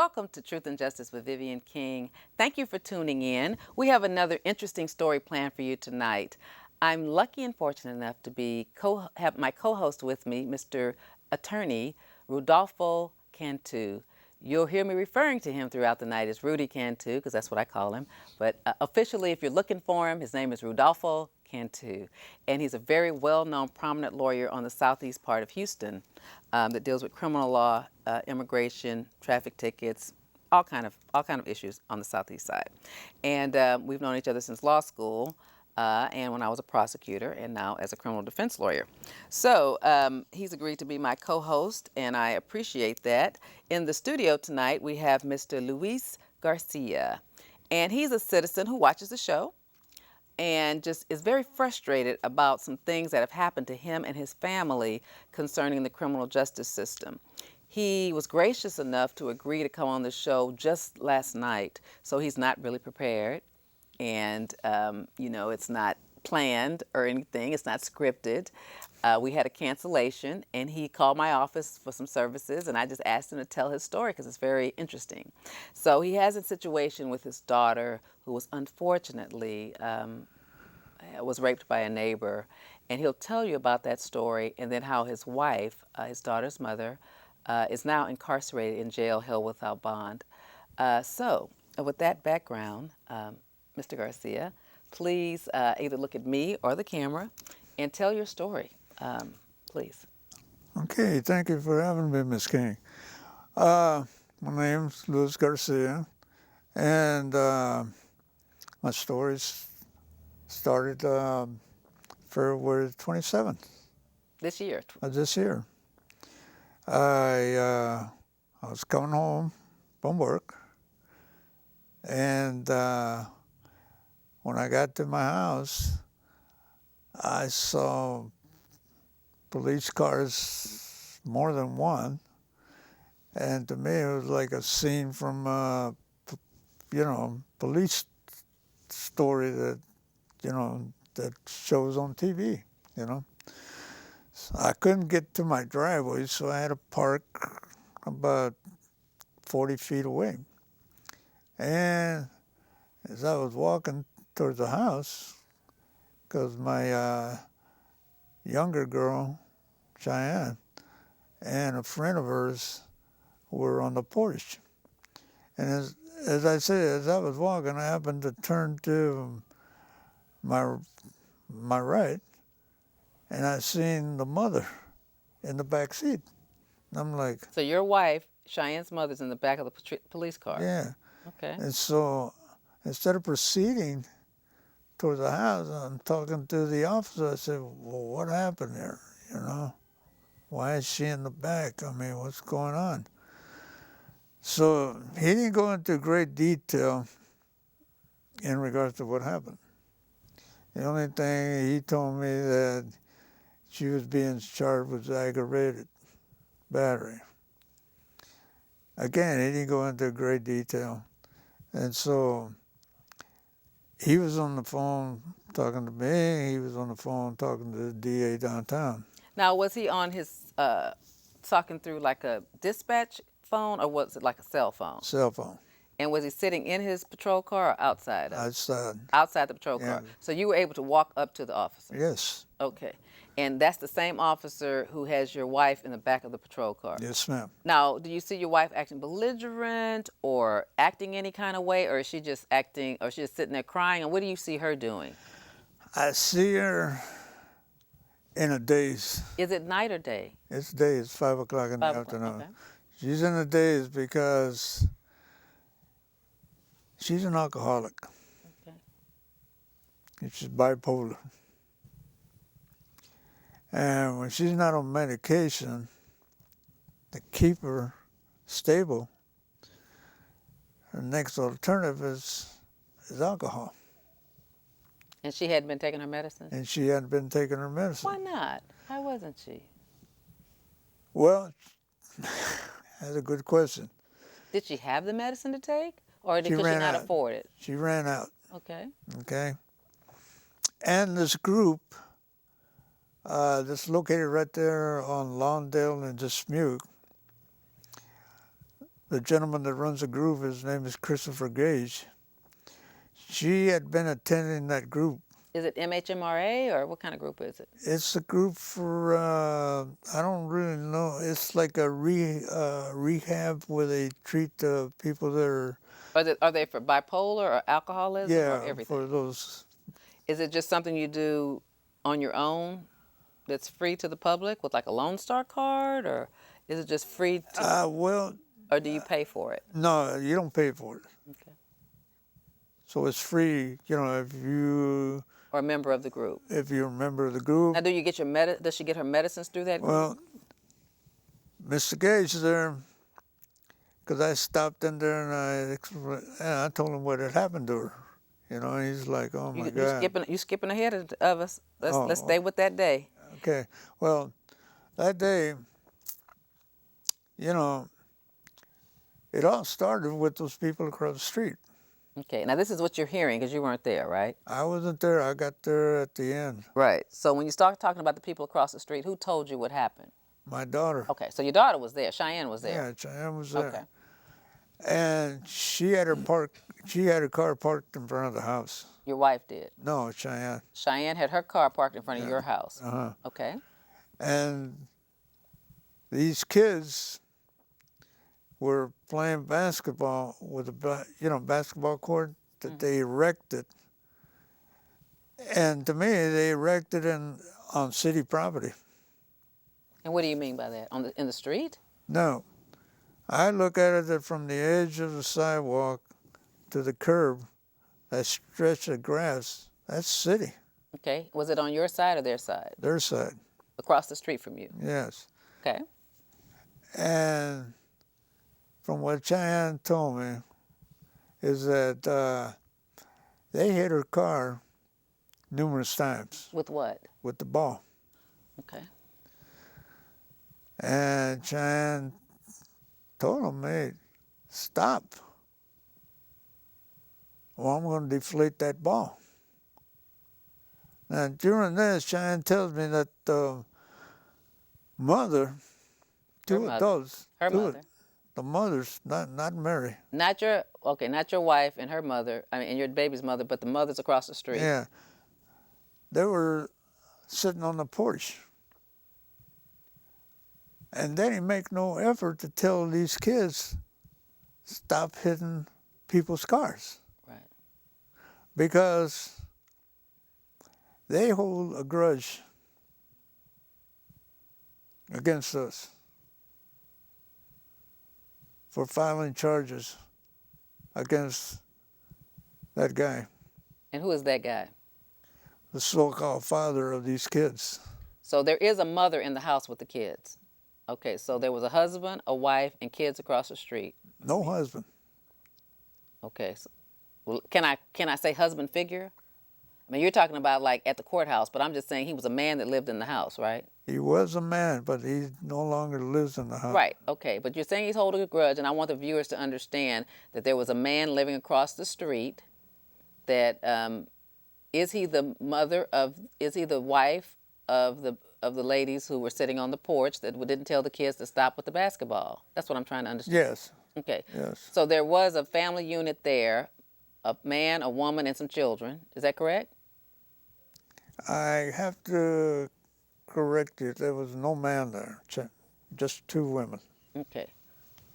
Welcome to Truth and Justice with Vivian King. Thank you for tuning in. We have another interesting story planned for you tonight. I'm lucky and fortunate enough to have my co-host with me, Mr. Attorney Rudolfo Cantu. You'll hear me referring to him throughout the night as Rudy Cantu, because that's what I call him. But officially, if you're looking for him, his name is Rudolfo Cantu. And he's a very well-known, prominent lawyer on the southeast part of Houston that deals with criminal law, immigration, traffic tickets, all kind of issues on the southeast side. And we've known each other since law school. And when I was a prosecutor, and now as a criminal defense lawyer. So he's agreed to be my co-host, and I appreciate that. In the studio tonight, we have Mr. Louis Garcia, and he's a citizen who watches the show and just is very frustrated about some things that have happened to him and his family concerning the criminal justice system. He was gracious enough to agree to come on the show just last night, so he's not really prepared. And, it's not planned or anything. It's not scripted. We had a cancellation, and he called my office for some services, and I just asked him to tell his story because it's very interesting. So he has a situation with his daughter who was unfortunately was raped by a neighbor, and he'll tell you about that story, and then how his wife, his daughter's mother, is now incarcerated in jail, held without bond. So with that background, Mr. Garcia, please either look at me or the camera and tell your story, please. Okay, thank you for having me, Ms. King. My name's Louis Garcia, and my story started February 27th. This year? This year. I was coming home from work, and when I got to my house, I saw police cars, more than one, and to me it was like a scene from police story that that shows on TV. So I couldn't get to my driveway, so I had to park about 40 feet away. And as I was walking towards the house, because my younger girl, Cheyenne, and a friend of hers were on the porch. And as I said, as I was walking, I happened to turn to my right, and I seen the mother in the back seat. And I'm like... So your wife, Cheyenne's mother's in the back of the police car? Yeah. Okay. And so instead of proceeding towards the house, I'm talking to the officer. I said, well, what happened there? Why is she in the back? I mean, what's going on? So he didn't go into great detail in regards to what happened. The only thing he told me that she was being charged with aggravated battery. Again, he didn't go into great detail. And so he was on the phone talking to me. He was on the phone talking to the DA downtown. Now, was he on his, talking through like a dispatch phone, or was it like a cell phone? Cell phone. And was he sitting in his patrol car or outside? Outside. Outside the patrol car. So you were able to walk up to the officer? Yes. Okay. And that's the same officer who has your wife in the back of the patrol car? Yes, ma'am. Now, do you see your wife acting belligerent or acting any kind of way, or is she just acting, or she's just sitting there crying? And what do you see her doing? I see her in a daze. Is it night or day? It's day. It's 5 o'clock in the afternoon. Okay. She's in a daze because she's an alcoholic. Okay. And she's bipolar. And when she's not on medication to keep her stable, her next alternative is alcohol. And she hadn't been taking her medicine? And she hadn't been taking her medicine. Why not? Why wasn't she? Well, that's a good question. Did she have the medicine to take, or could she ran not out. afford it? She ran out. Okay. Okay. And this group that's located right there on Lawndale and Dismute, the gentleman that runs the group, his name is Christopher Gage. She had been attending that group. Is it MHMRA or what kind of group is it? It's a group for, I don't really know. It's like a rehab where they treat people that are, Are they for bipolar or alcoholism or yeah, everything? for those. Is it just something you do on your own that's free to the public with like a Lone Star card, or is it just free to, Well, or do you pay for it? no, you don't pay for it. Okay. So it's free, you know, Or a member of the group. if you're a member of the group. Now, do you get your does she get her medicines through that group? Well, Mr. Gage there, because I stopped in there and I told him what had happened to her. You know, and he's like, "Oh my God." You skipping ahead of us. Let's stay with that day. Okay. Well, that day, you know, it all started with those people across the street. Okay. Now this is what you're hearing because you weren't there, right? I wasn't there. I got there at the end. Right. So when you start talking about the people across the street, who told you what happened? My daughter. Okay. So your daughter was there. Cheyenne was there. Yeah, Cheyenne was there. Okay. And she had her car parked in front of the house. Your wife did. No, Cheyenne. Cheyenne had her car parked in front of your house. Uh-huh. Okay. And these kids were playing basketball with a basketball court that they erected. And to me, they erected on city property. And what do you mean by that? In the street? No, I look at it that from the edge of the sidewalk to the curb, that stretch of grass, that's city. Okay. Was it on your side or their side? Their side. Across the street from you. Yes. Okay. And from what Cheyenne told me, is that they hit her car numerous times. With what? With the ball. Okay. And Cheyenne told him, "Hey, stop. Or I'm going to deflate that ball." Now, during this, Cheyenne tells me that the mother, two adults, the mothers, not Mary. Not your wife and her mother, and your baby's mother, but the mothers across the street. Yeah. They were sitting on the porch. And they didn't make no effort to tell these kids, stop hitting people's cars. Right. Because they hold a grudge against us for filing charges against that guy, And who is that guy? the so-called father of these kids. So there is a mother in the house with the kids. Okay, so there was a husband, a wife, and kids across the street. No husband. Okay, so well, can I say husband figure? I mean, you're talking about like at the courthouse, but I'm just saying he was a man that lived in the house, right? He was a man, but he no longer lives in the house. Right, okay, but you're saying he's holding a grudge, and I want the viewers to understand that there was a man living across the street that, is he the wife of the ladies who were sitting on the porch that didn't tell the kids to stop with the basketball? That's what I'm trying to understand. Yes. Okay. Yes. So there was a family unit there, a man, a woman, and some children. Is that correct? I have to correct you. There was no man there, just two women. Okay.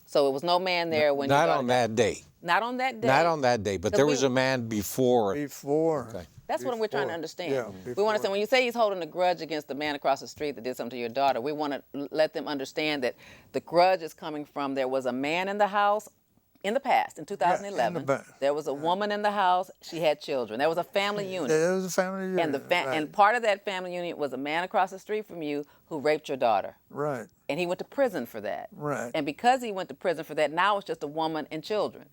So it was no man there when you Not got on that day. Not on that day. Not on that day, but there was a man before. Before. Okay. That's what we're trying to understand. Yeah, we want to say when you say he's holding a grudge against the man across the street that did something to your daughter, we want to let them understand that the grudge is coming from there was a man in the house in the past, in 2011. There was a woman in the house. She had children. There was a family unit. There was a family unit. And right. and part of that family unit was a man across the street from you who raped your daughter. Right. And he went to prison for that. Right. And because he went to prison for that, now it's just a woman and children,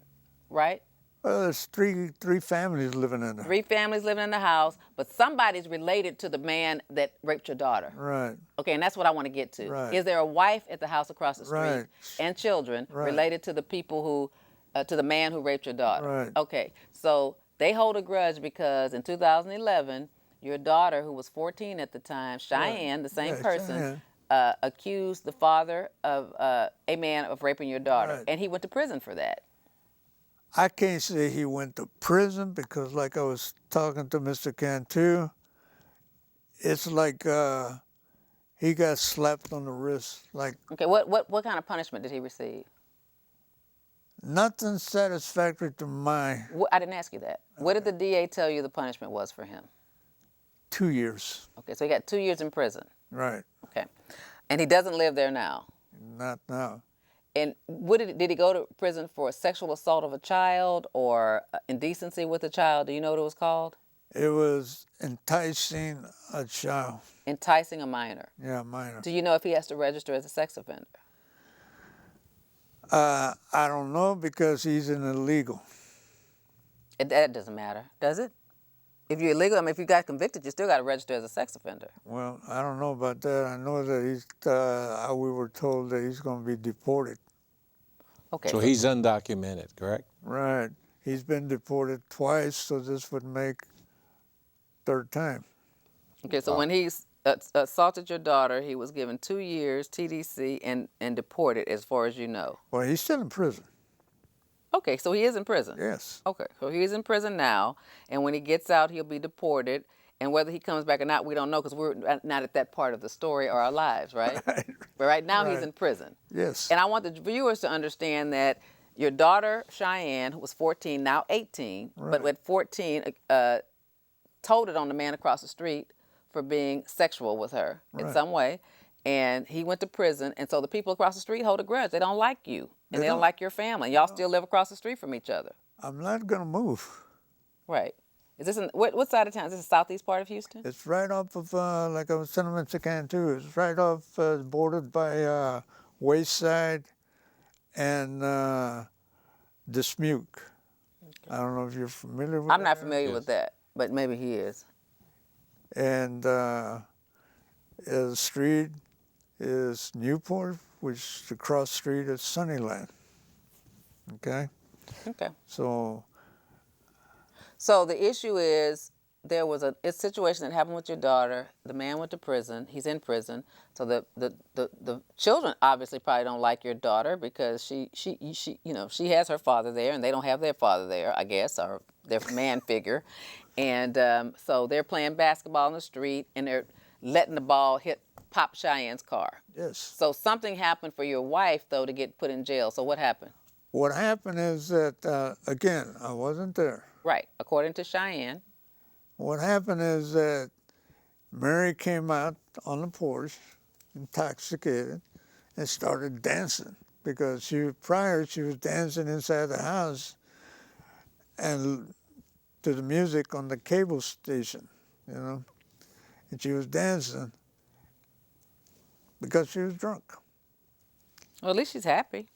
right? Well, there's three families living in there. 3 families living in the house, but somebody's related to the man that raped your daughter. Right. Okay, and that's what I want to get to. Right. Is there a wife at the house across the street Right. and children Right. related to the people to the man who raped your daughter? Right. Okay, so they hold a grudge because in 2011, your daughter, who was 14 at the time, Cheyenne, the same Yeah, person, accused the father of a man of raping your daughter, Right. and he went to prison for that. I can't say he went to prison because, like I was talking to Mr. Cantu, it's like he got slapped on the wrist. Like Okay, what kind of punishment did he receive? nothing satisfactory to my I didn't ask you that. What did the DA tell you the punishment was for him? 2 years. Okay, so he got 2 years in prison. Right. Okay, and he doesn't live there now. Not now. And did he go to prison for sexual assault of a child or indecency with a child? Do you know what it was called? It was enticing a child. Enticing a minor. Yeah, minor. Do you know if he has to register as a sex offender? I don't know because he's an illegal. That doesn't matter, does it? If you're illegal, I mean, if you got convicted, you still got to register as a sex offender. Well, I don't know about that. I know that we were told that he's going to be deported. Okay. So he's undocumented, correct? Right. He's been deported twice, so this would make third time. Okay, so when he assaulted your daughter, he was given 2 years TDC and deported, as far as you know. Well, he's still in prison. Okay, so he is in prison. Yes. Okay, so he's in prison now, and when he gets out, he'll be deported. And whether he comes back or not, we don't know because we're not at that part of the story or our lives, right? Right. But right now, he's Right. in prison. Yes. And I want the viewers to understand that your daughter, Cheyenne, who was 14, now 18, but Right. at 14, told it on the man across the street for being sexual with her in Right. some way. And he went to prison. And so the people across the street hold a grudge. They don't like you. And they don't don't. like your family. Y'all still live across the street from each other. I'm not going to move. Right. Is this what side of town? Is this the southeast part of Houston? It's right off of, like I was telling Mr. Cantu, it's right off, bordered by Wayside and Dismuke. I don't know if you're familiar with I'm not that. familiar with that, but maybe he is. And the street is Newport, which the cross street is Sunnyland. Okay? Okay. So, So the issue is there was a situation that happened with your daughter. The man went to prison. He's in prison. So the children obviously probably don't like your daughter because she she has her father there and they don't have their father there, I guess, or their man figure. And so they're playing basketball in the street and they're letting the ball pop Cheyenne's car. yes. So something happened for your wife though to get put in jail. So what happened? What happened is that, again, I wasn't there. Right, according to Cheyenne. What happened is that Mary came out on the porch, intoxicated, and started dancing because she was dancing inside the house and to the music on the cable station, you know, and she was dancing because she was drunk. Well, at least she's happy.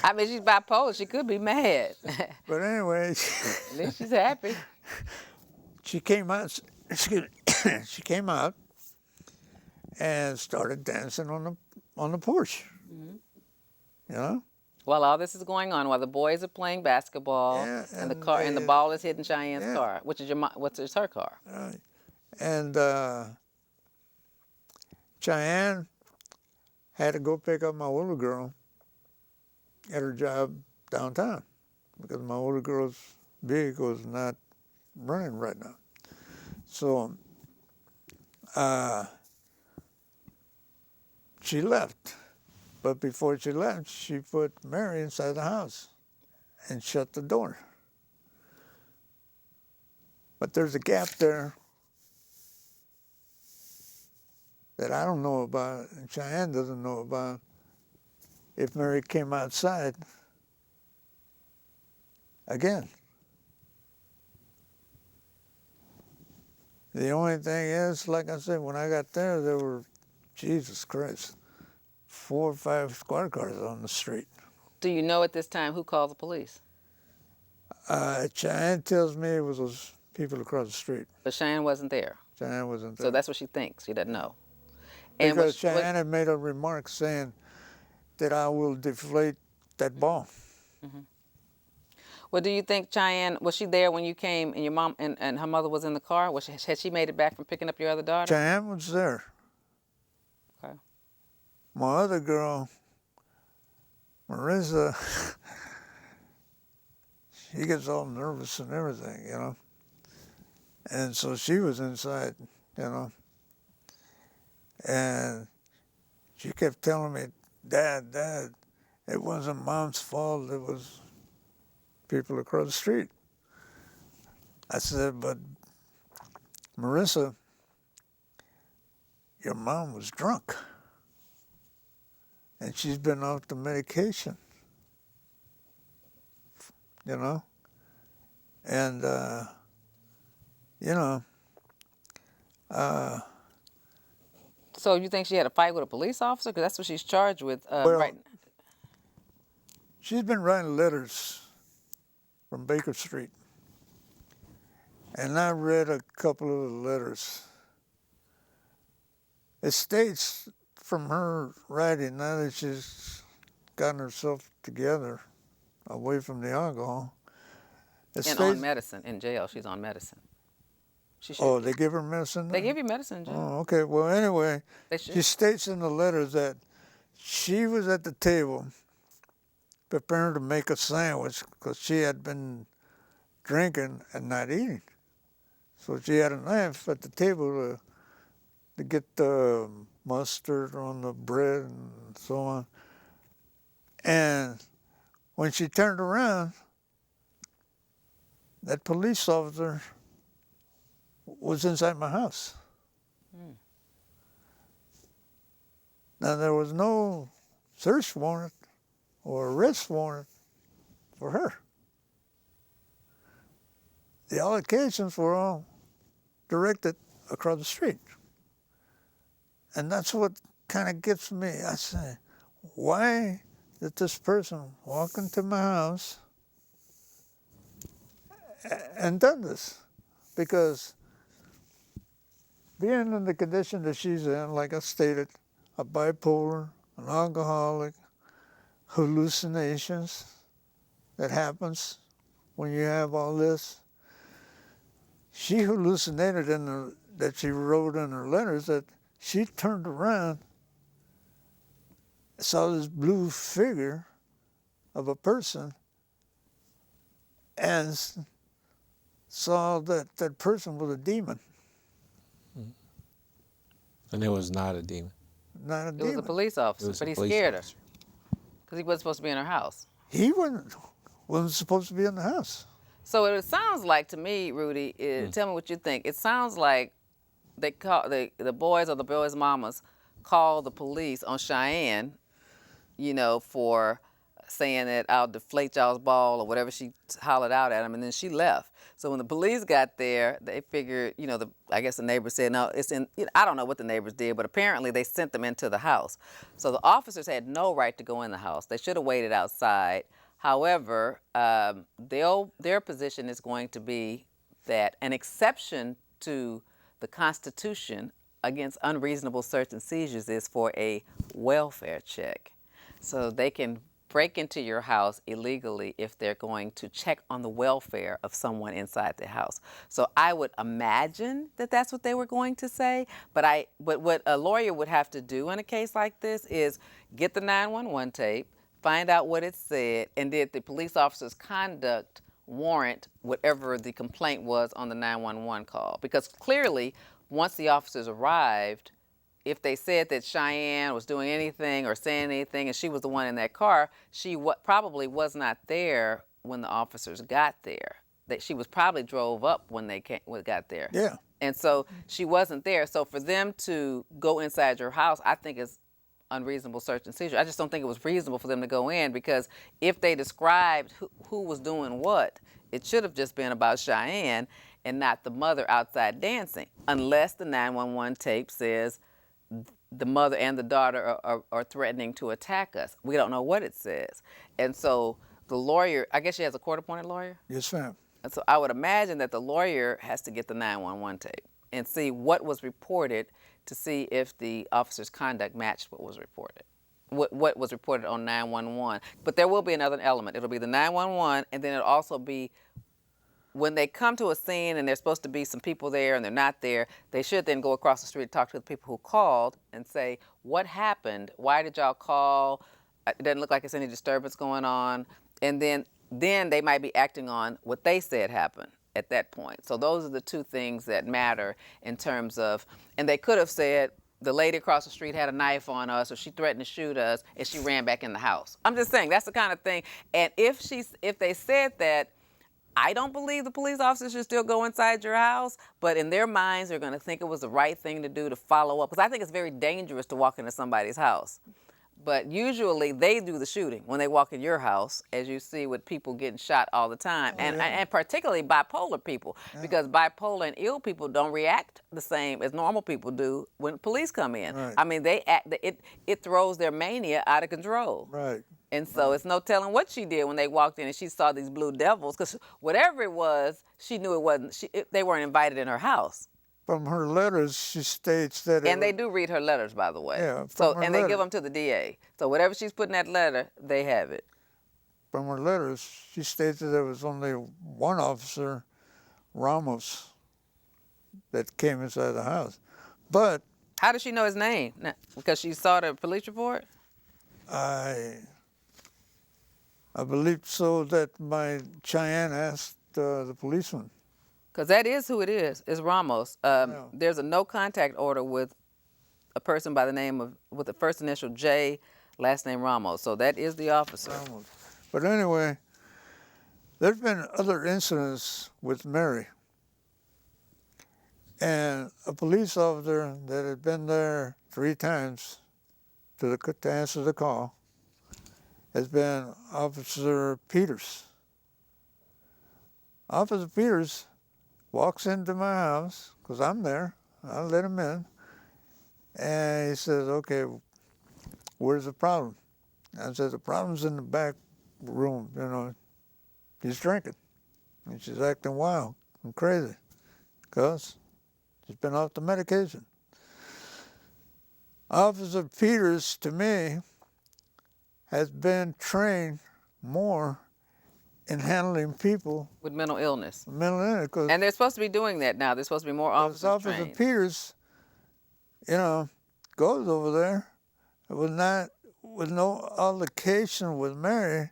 I mean, she's bipolar. She could be mad. But anyway, At least she's happy. she came out. She came out and started dancing on the porch. Mm-hmm. You know. While all this is going on, while the boys are playing basketball, Yeah, and the and car and the they- ball is hitting Cheyenne's yeah. car, which is what's her car? And Cheyenne had to go pick up my older girl at her job downtown because my older girl's vehicle is not running right now. So she left. But before she left, she put Mary inside the house and shut the door. But there's a gap there that I don't know about, and Cheyenne doesn't know about. If Mary came outside again. The only thing is, like I said, when I got there were, Jesus Christ, 4 or 5 squad cars on the street. Do you know at this time who called the police? Cheyenne tells me it was those people across the street. But Cheyenne wasn't there, Cheyenne wasn't there. so that's what she thinks. She doesn't know. Because Cheyenne had made a remark saying that I will deflate that ball. Well, do you think Cheyenne, was she there when you came and your mom and her mother was in the car? Had she made it back from picking up your other daughter? Cheyenne was there. Okay. My other girl, Marissa, she gets all nervous and everything, you know. And so she was inside, you know. And she kept telling me, Dad, it wasn't Mom's fault. It was people across the street. I said, but Marissa, your mom was drunk. And she's been off the medication, you know. And, you know, So you think she had a fight with a police officer? Because that's what she's charged with well, right now. she's been writing letters from Baker Street. And I read a couple of the letters. It states from her writing, now that she's gotten herself together away from the alcohol. And on medicine in jail. She's on medicine. She should Oh, be. they give her medicine now? They give you medicine in jail. Oh, okay. Well, anyway, They should. she states in the letters that she was at the table preparing to make a sandwich because she had been drinking and not eating. So she had a knife at the table to get the mustard on the bread and so on. And when she turned around, that police officer was inside my house. Now, there was no search warrant or arrest warrant for her. The allegations were all directed across the street. And that's what kind of gets me. I say, why did this person walk into my house and done this? Because being in the condition that she's in, like I stated, a bipolar, an alcoholic, hallucinations that happens when you have all this. She hallucinated that she wrote in her letters that she turned around, saw this blue figure of a person, and saw that that person was a demon. And it was not a demon. Not a It demon. was a police officer, but he scared her because he wasn't supposed to be in her house. He wasn't supposed to be in the house. So it sounds like to me, Rudy, tell me what you think. It sounds like they call the boys or the boys' mamas called the police on Cheyenne, you know, for saying that I'll deflate y'all's ball or whatever she hollered out at him, and then she left. So when the police got there, they figured, you know, I guess the neighbors said, no, it's in, you know, I don't know what the neighbors did, but apparently they sent them into the house. So the officers had no right to go in the house. They should have waited outside. However, their position is going to be that an exception to the Constitution against unreasonable search and seizures is for a welfare check. So they can break into your house illegally if they're going to check on the welfare of someone inside the house. So I would imagine that that's what they were going to say, but what a lawyer would have to do in a case like this is get the 911 tape, find out what it said, and did the police officer's conduct warrant whatever the complaint was on the 911 call. Because clearly, once the officers arrived, if they said that Cheyenne was doing anything or saying anything and she was the one in that car, she probably was not there when the officers got there. That she was probably drove up when they got there. Yeah. And so she wasn't there. So for them to go inside your house, I think is unreasonable search and seizure. I just don't think it was reasonable for them to go in, because if they described who was doing what, it should have just been about Cheyenne and not the mother outside dancing, unless the 911 tape says the mother and the daughter are threatening to attack us. We don't know what it says. And so the lawyer, I guess she has a court-appointed lawyer? Yes, ma'am. And so I would imagine that the lawyer has to get the 911 tape and see what was reported to see if the officer's conduct matched what was reported. what was reported on 911. But there will be another element. It'll be the 911, and then it'll also be when they come to a scene and there's supposed to be some people there and they're not there, they should then go across the street and talk to the people who called and say, what happened? Why did y'all call? It doesn't look like there's any disturbance going on. And then they might be acting on what they said happened at that point. So those are the two things that matter in terms of, and they could have said, the lady across the street had a knife on us, or she threatened to shoot us, and she ran back in the house. I'm just saying, that's the kind of thing. And if they said that, I don't believe the police officers should still go inside your house, but in their minds, they're going to think it was the right thing to do to follow up. Because I think it's very dangerous to walk into somebody's house. But usually they do the shooting when they walk in your house, as you see with people getting shot all the time, and particularly bipolar people, because bipolar and ill people don't react the same as normal people do when police come in. Right. I mean, it throws their mania out of control. Right. And so it's no telling what she did when they walked in and she saw these blue devils, because whatever it was, she knew it wasn't. They weren't invited in her house. From her letters, she states that. And they do read her letters, by the way. Yeah. So from her and they letter- give them to the DA. So whatever she's put in that letter, they have it. From her letters, she states that there was only one officer, Ramos, that came inside the house. But How does she know his name? Because she saw the police report? I believe so that my Cheyenne asked the policeman. Because that is who it is. It's Ramos. There's a no contact order with a person by the name of, with the first initial J, last name Ramos. So that is the officer. Ramos. But anyway, there's been other incidents with Mary. And a police officer that had been there 3 times to answer the call has been Officer Peters. Officer Peters walks into my house, because I'm there, I let him in, and he says, okay, where's the problem? I said, the problem's in the back room, he's drinking. And she's acting wild and crazy, because she's been off the medication. Officer Peters, to me, has been trained more in handling people With mental illness. with mental illness. And they're supposed to be doing that now. There's supposed to be more officers Officer trained. Peters, goes over there with no altercation with Mary,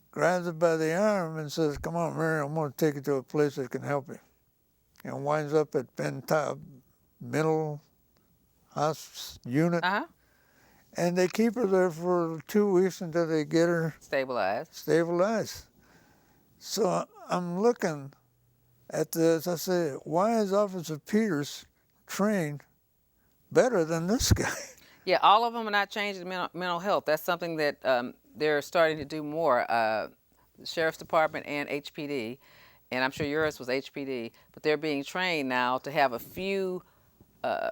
grabs her by the arm and says, come on, Mary, I'm going to take you to a place that can help you. And winds up at Ben Top Mental Hospice Unit. Uh-huh. And they keep her there for 2 weeks until they get her Stabilized. So I'm looking at this, I say, why is Officer Peters trained better than this guy? Yeah, all of them are not changing mental health. That's something that they're starting to do more. The Sheriff's Department and HPD, and I'm sure yours was HPD, but they're being trained now to have a few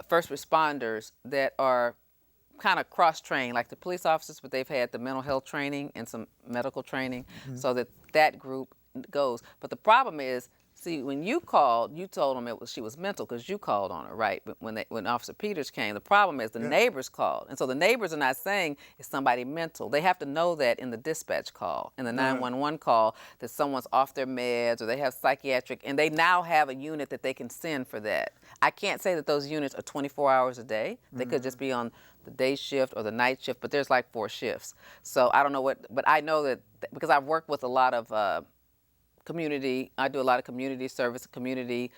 first responders that are kind of cross-trained, like the police officers, but they've had the mental health training and some medical training, so that group goes. But the problem is, see, when you called, you told them she was mental because you called on her, right? But when Officer Peters came, the problem is the neighbors called. And so the neighbors are not saying, is somebody mental? They have to know that in the dispatch call, in the 911 call, that someone's off their meds or they have psychiatric, and they now have a unit that they can send for that. I can't say that those units are 24 hours a day. They could just be on the day shift or the night shift, but there's like 4 shifts. So I don't know but I know that because I've worked with a lot of I do a lot of community service, community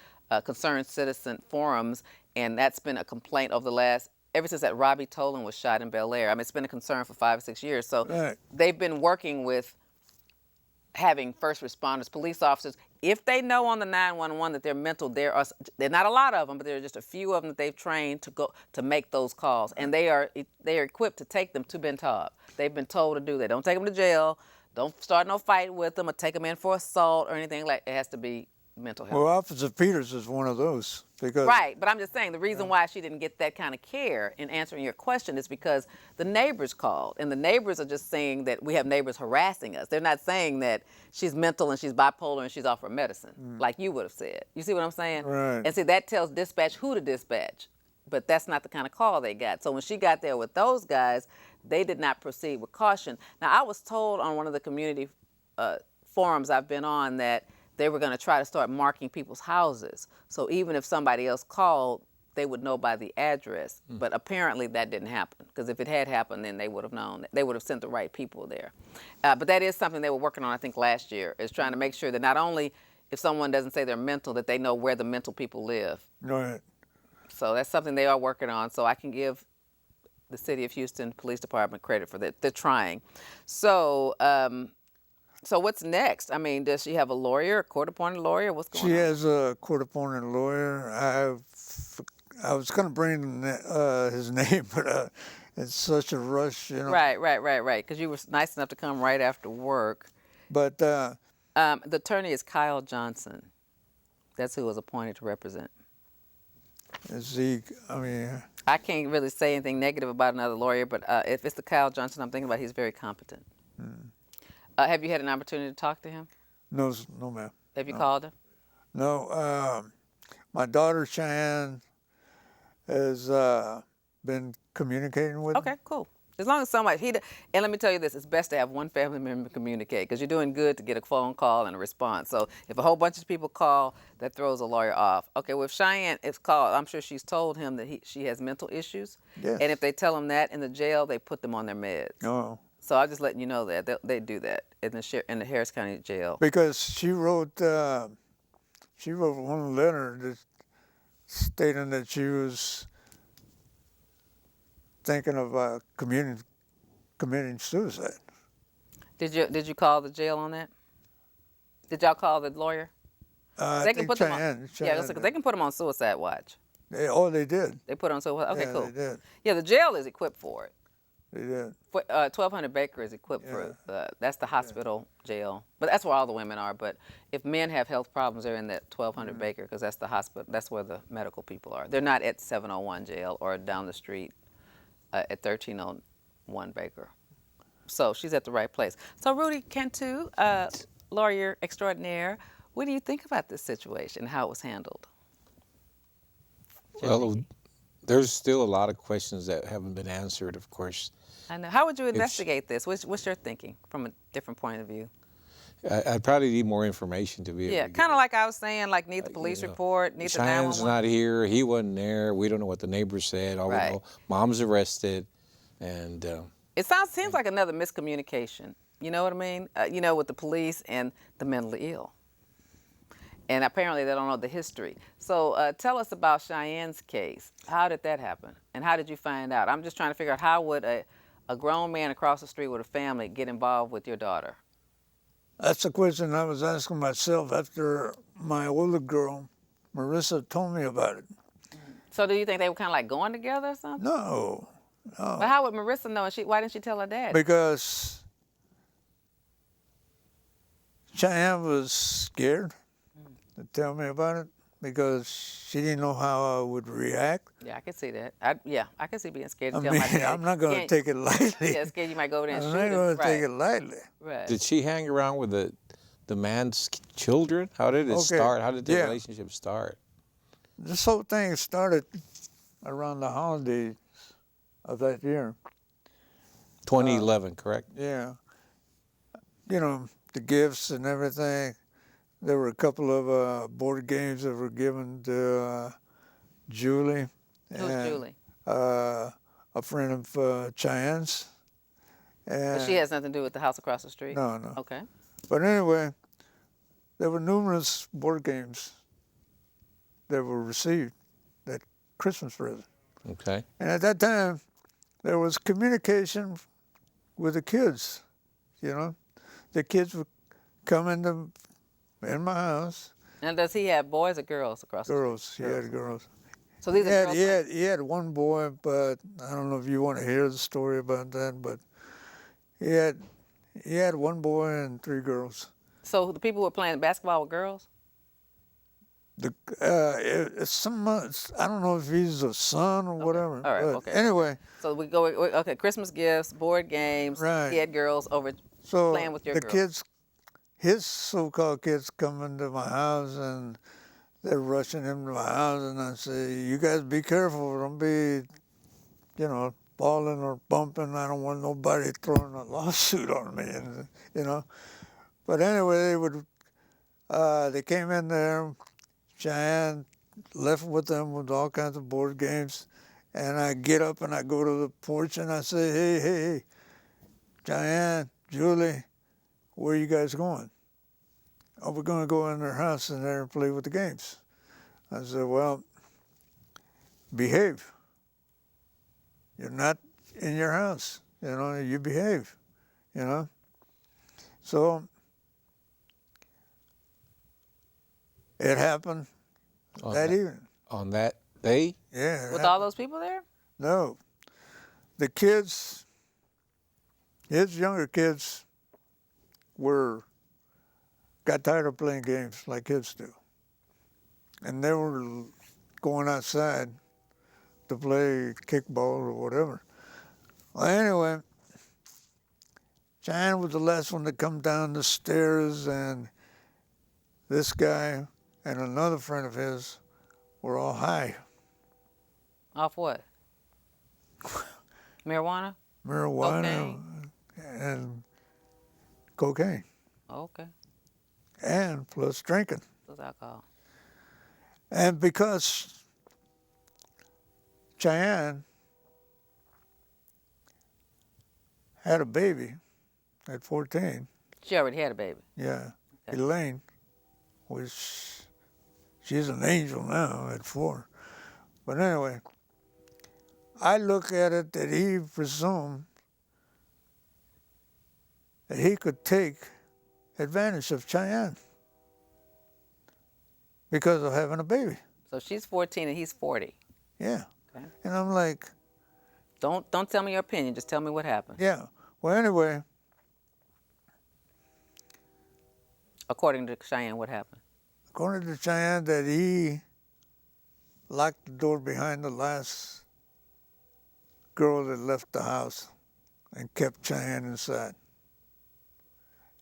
concerned citizen forums, and that's been a complaint ever since that Robbie Tolan was shot in Bel Air. I mean, it's been a concern for 5 or 6 years. So they've been working with having first responders, police officers, if they know on the 911 that they're mental, they're not a lot of them, but there are just a few of them that they've trained to go to make those calls, and they are equipped to take them to Ben Taub. They've been told to do that. Don't take them to jail. Don't start no fight with them or take them in for assault or anything like. It has to be mental health. Well, Officer Peters is one of those. Because right, but I'm just saying the reason why she didn't get that kind of care in answering your question is because the neighbors called, and the neighbors are just saying that we have neighbors harassing us. They're not saying that she's mental and she's bipolar and she's off her medicine, like you would have said. You see what I'm saying? Right. And see, that tells dispatch who to dispatch. But that's not the kind of call they got. So when she got there with those guys, they did not proceed with caution. Now, I was told on one of the community forums I've been on that they were going to try to start marking people's houses. So even if somebody else called, they would know by the address. But apparently that didn't happen, because if it had happened, then they would have known. They would have sent the right people there. But that is something they were working on, I think, last year, is trying to make sure that not only if someone doesn't say they're mental, that they know where the mental people live. Right. So that's something they are working on. So I can give the City of Houston Police Department credit for that. They're trying. So, so what's next? I mean, does she have a lawyer, a court-appointed lawyer? What's going on? She has a court-appointed lawyer. I was going to bring his name, but it's such a rush, you know. Right. Because you were nice enough to come right after work. But The attorney is Kyle Johnson. That's who was appointed to represent. is he? I mean, I can't really say anything negative about another lawyer, but if it's the Kyle Johnson I'm thinking about, he's very competent. Have you had an opportunity to talk to him? no, ma'am. Have you called him? No. My daughter Cheyenne has been communicating with him. Okay, cool. As long as somebody, and let me tell you this, it's best to have one family member communicate, because you're doing good to get a phone call and a response. So if a whole bunch of people call, that throws a lawyer off. Okay, well, if Cheyenne is called, I'm sure she's told him that she has mental issues. Yes. And if they tell him that in the jail, they put them on their meds. Oh. So I'm just letting you know that they do that in the Harris County Jail. Because she wrote one letter that stating that she was thinking of committing suicide. Did you call the jail on that? Did y'all call the lawyer? I think Cheyenne, they can put them on suicide watch. They did. They put on suicide. Okay, Yeah, cool. they did. Yeah, the jail is equipped for it. They did. 1200 Baker is equipped for that's the hospital jail, but that's where all the women are. But if men have health problems, they're in that 1200 Baker, because that's the hospital. That's where the medical people are. They're not at 701 jail or down the street at 1301 Baker. So she's at the right place. So Rudy Cantu, lawyer extraordinaire, what do you think about this situation, how it was handled? Well, there's still a lot of questions that haven't been answered, of course. I know. How would you investigate this? What's your thinking from a different point of view? I'd probably need more information to be able to get kind of like I was saying, like need the police report, need the 911. Cheyenne's not here. He wasn't there. We don't know what the neighbors said. All we know, mom's arrested, and it seems like another miscommunication. You know what I mean? With the police and the mentally ill. And apparently they don't know the history. So tell us about Cheyenne's case. How did that happen? And how did you find out? I'm just trying to figure out, how would a grown man across the street with a family get involved with your daughter? That's a question I was asking myself after my older girl, Marissa, told me about it. So do you think they were kind of like going together or something? No. But how would Marissa know? And why didn't she tell her dad? Because Cheyenne was scared to tell me about it, because she didn't know how I would react. Yeah, I can see that. I can see being scared to I tell mean, my dad. I'm not going to take it lightly. Yeah, scared you might go over there and I'm shoot not him. going to take it lightly. Right. did she hang around with the man's children? How did it start? How did the relationship start? This whole thing started around the holidays of that year. 2011, correct? Yeah. The gifts and everything. There were a couple of board games that were given to Julie. Who's Julie? A friend of Cheyenne's. But she has nothing to do with the house across the street? No, no. Okay. But anyway, there were numerous board games that were received, that Christmas present. Okay. And at that time, there was communication with the kids, The kids would come in my house. Now, does he have boys or girls across the street? Girls, he had girls. So these are girls? He had one boy, but I don't know if you want to hear the story about that, but he had one boy and 3 girls. So the people who were playing basketball were girls? It's some months. I don't know if he's a son or whatever. All right, but okay. Anyway. So we go, okay, Christmas gifts, board games. Right. He had girls over playing with your girls. Kids, his so-called kids come into my house, and they're rushing him to my house, and I say, you guys be careful. Don't be, falling or bumping. I don't want nobody throwing a lawsuit on me, and. But anyway, they came in there. Cheyenne left with them with all kinds of board games. And I get up and I go to the porch and I say, hey, Cheyenne, Julie, where are you guys going? Oh, we're going to go in their house and there and play with the games. I said, well, behave. You're not in your house. You behave, So it happened that evening. On that day? Yeah. With all those people there? No. The kids, his younger kids, got tired of playing games like kids do. And they were going outside to play kickball or whatever. Well, anyway, Cheyenne was the last one to come down the stairs, and this guy and another friend of his were all high. Off what? Marijuana? Marijuana and cocaine. Okay. And plus drinking. Plus alcohol. And because Cheyenne had a baby at 14. She already had a baby. Yeah. Okay. Elaine, which she's an angel now at 4. But anyway, I look at it that he presumed that he could take advantage of Cheyenne because of having a baby. So she's 14 and he's 40. Yeah. Okay. And I'm like, Don't tell me your opinion. Just tell me what happened. yeah. Well, anyway. According to Cheyenne, what happened? According to Cheyenne, that he locked the door behind the last girl that left the house and kept Cheyenne inside.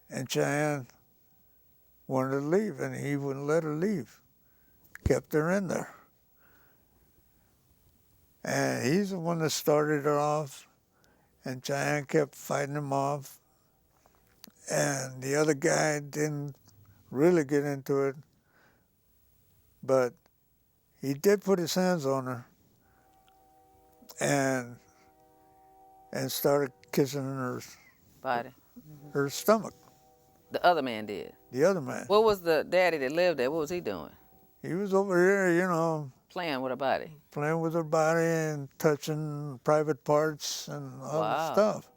And Cheyenne wanted to leave, and he wouldn't let her leave. Kept her in there. And he's the one that started it off, and Cheyenne kept fighting him off. And the other guy didn't really get into it, but he did put his hands on her and started kissing her Body. her stomach. The other man did. The other man. What was the daddy that lived there? What was he doing? He was over here, Playing with her body. playing with her body and touching private parts and all that stuff.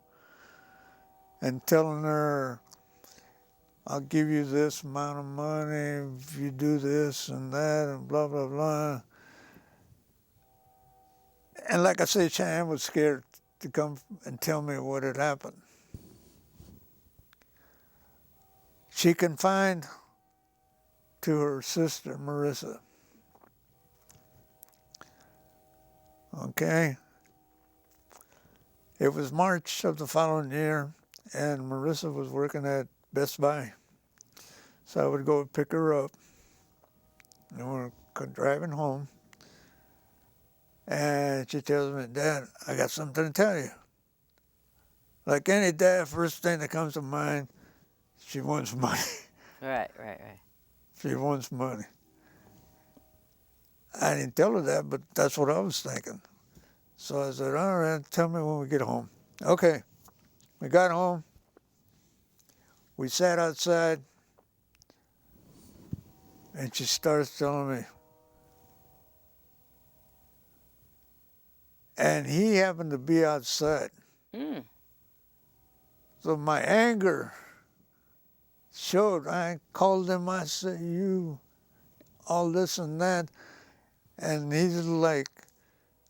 And telling her, I'll give you this amount of money if you do this and that and blah, blah, blah. And like I say, Cheyenne was scared to come and tell me what had happened. She confined to her sister, Marissa. Okay? It was March of the following year, and Marissa was working at Best Buy. So I would go pick her up, and we're driving home. And she tells me, Dad, I got something to tell you. Like any dad, first thing that comes to mind, she wants money. Right. She wants money. I didn't tell her that, but that's what I was thinking. So I said, all right, tell me when we get home. Okay. We got home. We sat outside. And she starts telling me. And he happened to be outside. Mm. So my anger showed. I called him. I said, you, all this and that. And he's like,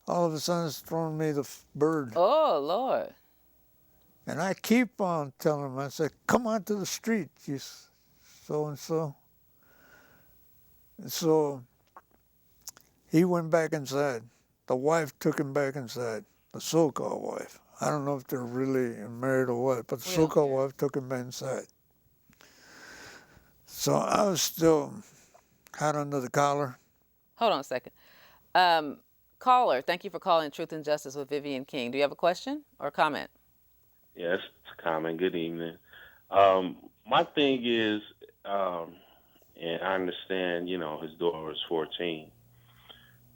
all of a sudden, it's throwing me the bird. Oh, Lord. And I keep on telling him, I said, come on to the street, you so-and-so. And so he went back inside. The wife took him back inside, the so-called wife. I don't know if they're really married or what, but the so-called wife took him back inside. So I was still Hot under the collar. Hold on a second. Caller, thank you for calling Truth and Justice with Vivian King. Do you have a question or comment? Yes, it's a comment. Good evening. My thing is, and I understand, his daughter was 14,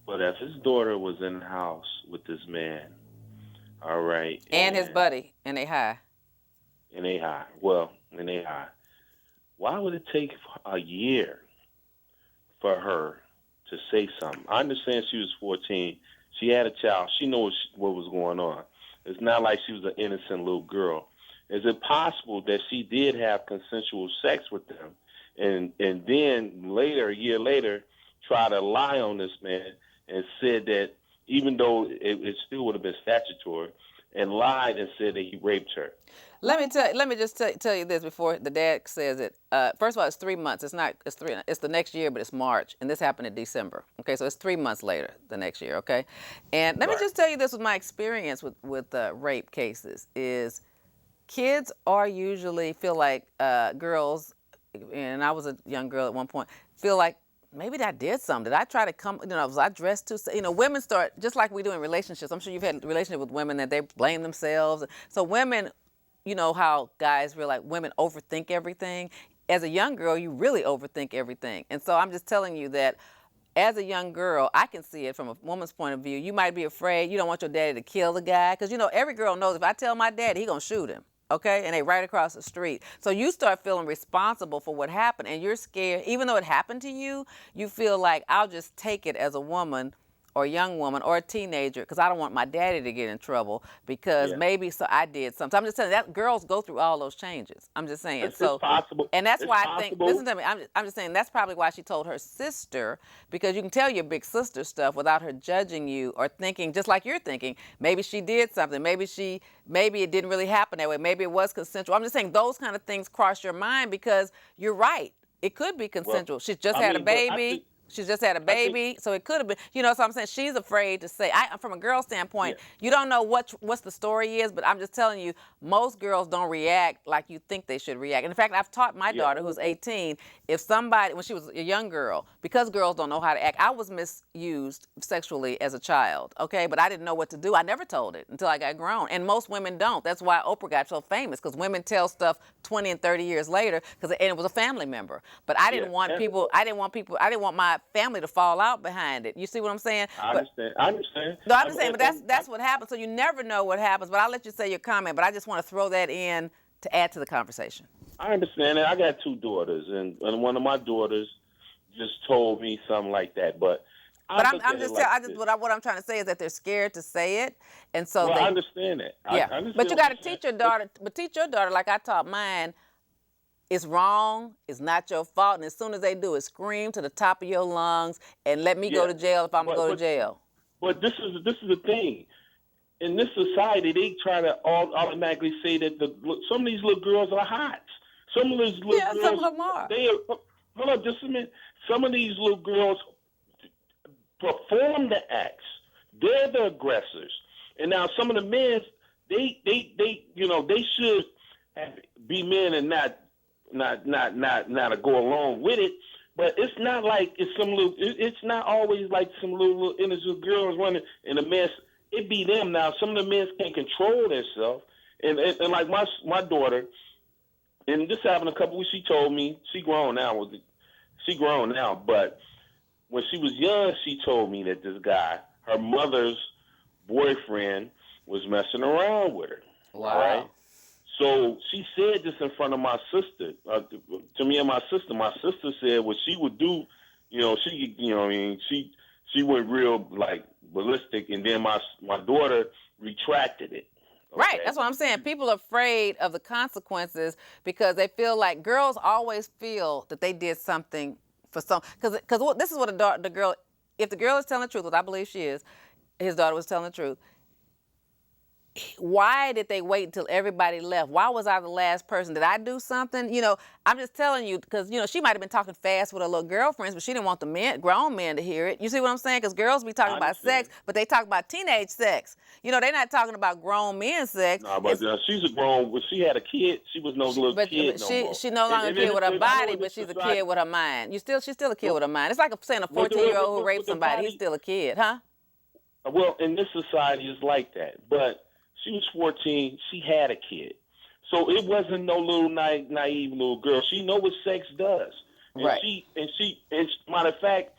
but if his daughter was in the house with this man, all right, And his buddy, and they high. and they high, why would it take a year for her to say something? I understand she was 14. She had a child. She knows what was going on. It's not like she was an innocent little girl. Is it possible that she did have consensual sex with them, and then later, a year later, try to lie on this man and said that even though it still would have been statutory, and lied and said that he raped her? Let me just tell you this before the dad says it. First of all, it's 3 months. It's the next year, but it's March, and this happened in December. Okay, so it's 3 months later, the next year. Okay, and let me just tell you this with my experience with rape cases is kids are usually feel like girls, and I was a young girl at one point, feel like maybe I did something. Did I try to come, was I dressed too, women start, just like we do in relationships. I'm sure you've had a relationship with women that they blame themselves. So women, how guys realize women overthink everything. As a young girl, you really overthink everything. And so I'm just telling you that as a young girl, I can see it from a woman's point of view. You might be afraid. You don't want your daddy to kill the guy. Because, every girl knows if I tell my daddy, he going to shoot him. Okay? And they right across the street. So you start feeling responsible for what happened. And you're scared. Even though it happened to you, you feel like I'll just take it as a woman or a young woman or a teenager because I don't want my daddy to get in trouble because maybe I did something. So I'm just telling you that girls go through all those changes. I'm just saying. It's possible. And that's it's why possible. I think, listen to me, I'm just saying that's probably why she told her sister, because you can tell your big sister stuff without her judging you or thinking just like you're thinking. Maybe she did something. Maybe it didn't really happen that way. Maybe it was consensual. I'm just saying those kind of things cross your mind because you're right. It could be consensual. She just had a baby. She's just had a baby, so it could have been, so I'm saying she's afraid to say. From a girl standpoint, you don't know what's the story is, but I'm just telling you, most girls don't react like you think they should react. And in fact, I've taught my daughter, who's 18, if somebody, when she was a young girl, because girls don't know how to act, I was misused sexually as a child, okay? But I didn't know what to do. I never told it until I got grown. And most women don't. That's why Oprah got so famous, because women tell stuff 20 and 30 years later, and it was a family member. But I didn't want I didn't want my family to fall out behind it. You see what I'm saying? I understand. No, I'm just saying, but that's what happens. So you never know what happens. But I'll let you say your comment. But I just want to throw that in to add to the conversation. I understand that. I got 2 daughters, and one of my daughters just told me something like that. But what I'm trying to say is that they're scared to say it, and so I understand that. Yeah, I understand but you got to teach your daughter. But teach your daughter like I taught mine. It's wrong. It's not your fault. And as soon as they do it, scream to the top of your lungs and let me go to jail if I'm going to go to jail. But this is the thing. In this society, they try to automatically say that some of these little girls are hot. Some of these little girls, some of them are. Hold on, just a minute. Some of these little girls perform the acts. They're the aggressors. And now some of the men, they should be men and not go along with it, but it's not like it's not always like some little innocent girls running and the men. It be them now. Some of the men can't control themselves, and like my daughter, and this happened a couple weeks. She told me she grown now, but when she was young, she told me that this guy, her mother's boyfriend, was messing around with her. Wow. Right? So she said this in front of my sister, to me and my sister. My sister said what she would do, she went real like ballistic, and then my daughter retracted it. Okay? Right, that's what I'm saying. People are afraid of the consequences because they feel like girls always feel that they did something for some. Because this is what the girl, if the girl is telling the truth, what I believe she is, his daughter was telling the truth. why did they wait until everybody left? Why was I the last person? Did I do something? You know, I'm just telling you because, you know, she might have been talking fast with her little girlfriends, but she didn't want the men, grown men to hear it. You see what I'm saying? Because girls be talking about sex, but they talk about teenage sex. You know, they're not talking about grown men sex. No, but she's a grown. When she had a kid, she was no little kid no more. She no longer a kid with her body, but she's a kid with her mind. She's still a kid with her mind. It's like saying a 14-year-old who raped somebody, he's still a kid, huh? Well, in this society, it's like that. But she was 14. She had a kid, so it wasn't no little naive little girl. She know what sex does, and right? And matter of fact,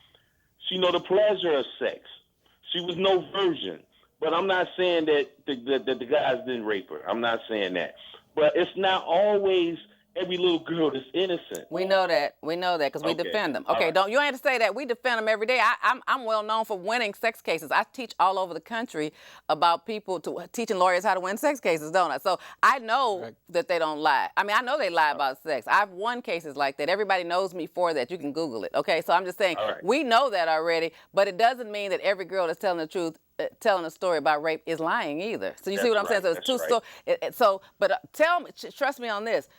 she know the pleasure of sex. She was no virgin. But I'm not saying that the guys didn't rape her. I'm not saying that. But it's not always every little girl that's innocent. We know that. We know that because we defend them. Okay, right. You ain't have to say that. We defend them every day. I'm well known for winning sex cases. I teach all over the country about teaching lawyers how to win sex cases, don't I? So I know that they don't lie. I mean, I know they lie about sex. I've won cases like that. Everybody knows me for that. You can Google it. Okay, so I'm just saying we know that already, but it doesn't mean that every girl that's telling the truth, telling a story about rape is lying either. So you see what I'm saying? So it's two stories. But tell me, trust me on this.